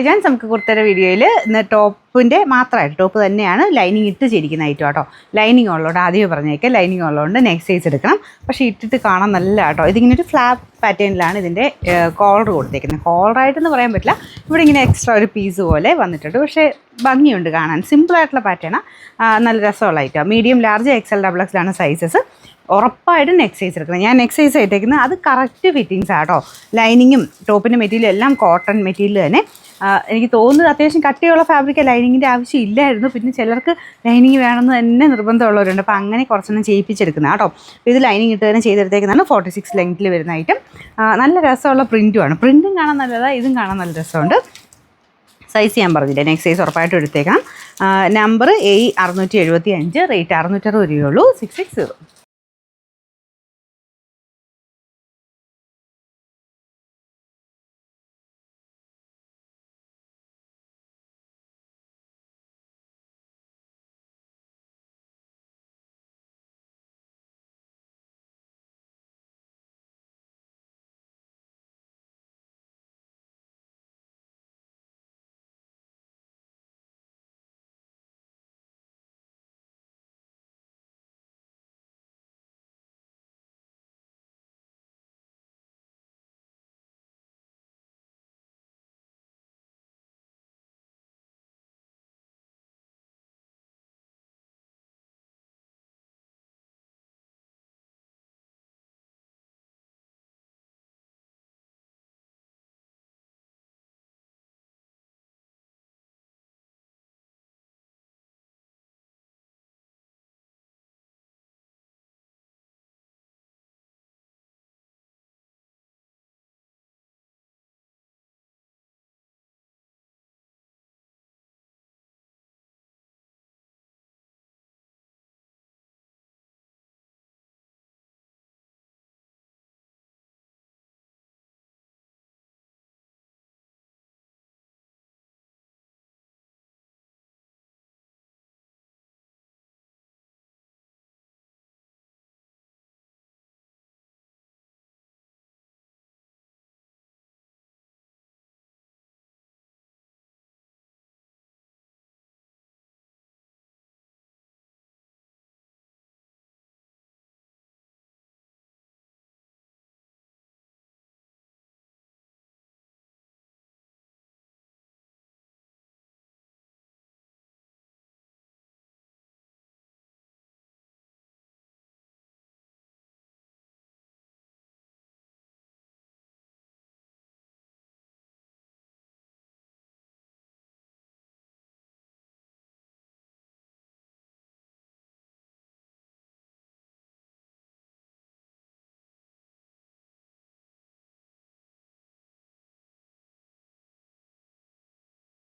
ജാൻസ് നമുക്ക് കുർത്തയുടെ വീഡിയോയിൽ ഇന്ന് ടോപ്പിൻ്റെ മാത്രമായിട്ട് ടോപ്പ് തന്നെയാണ് ലൈനിങ് ഇട്ട് ചെയ്തിരിക്കുന്ന ഐറ്റം കേട്ടോ. ലൈനിങ് ഉള്ളതുകൊണ്ട് ആദ്യമേ പറഞ്ഞേക്കാം, ലൈനിങ് ഉള്ളതുകൊണ്ട് നെക്ക് സൈസ് എടുക്കണം. പക്ഷേ ഇട്ടിട്ട് കാണാൻ നല്ല കേട്ടോ. ഇതിങ്ങനെ ഒരു ഫ്ലാപ്പ് പാറ്റേണിലാണ് ഇതിൻ്റെ കോളർ കൊടുത്തേക്കുന്നത്. കോളറായിട്ടെന്ന് പറയാൻ പറ്റില്ല, ഇവിടെ ഇങ്ങനെ എക്സ്ട്രാ ഒരു പീസ് പോലെ വന്നിട്ടുണ്ട്. പക്ഷേ ഭംഗിയുണ്ട് കാണാൻ, സിമ്പിളായിട്ടുള്ള പാറ്റേണാണ്, നല്ല രസമുള്ള ഐറ്റം. മീഡിയം, ലാർജ്, XL, XXലാണ് സൈസസ്. ഉറപ്പായിട്ടും നെക്ക് സൈസ് എടുക്കണം. ഞാൻ നെക്ക് സൈസ് ആയിട്ടേക്കുന്നത് അത് കറക്റ്റ് ഫിറ്റിങ്സ് ആട്ടോ. ലൈനിങ്ങും ടോപ്പിൻ്റെ മെറ്റീരിയലും എല്ലാം കോട്ടൺ മെറ്റീരിയൽ തന്നെ. എനിക്ക് തോന്നുന്നത് അത്യാവശ്യം കട്ടിയുള്ള ഫാബ്രിക് ലൈനിങ്ങിൻ്റെ ആവശ്യം ഇല്ലായിരുന്നു. പിന്നെ ചിലർക്ക് ലൈനിങ് വേണമെന്ന് തന്നെ നിർബന്ധമുള്ളവരുണ്ട്. അപ്പോൾ അങ്ങനെ കുറച്ചെണ്ണം ചെയ്യിപ്പിച്ചെടുക്കുന്ന കേട്ടോ. അപ്പോൾ ഇത് ലൈനിങ് ഇട്ട് തന്നെ ചെയ്തെടുത്തേക്കുന്നതാണ്. 46 ലെങ്ത്തിൽ വരുന്ന ഐറ്റം. നല്ല രസമുള്ള പ്രിൻറ്റുമാണ്. പ്രിൻറ്റും കാണാൻ നല്ലതാണ്, ഇതും കാണാൻ നല്ല രസമുണ്ട്. സൈസ് ഞാൻ പറഞ്ഞില്ലേ, നെക്സ്റ്റ് സൈസ് ഉറപ്പായിട്ടും എടുത്തേക്കണം. നമ്പർ A675, റേറ്റ് 660 രൂപയുള്ളൂ. 660.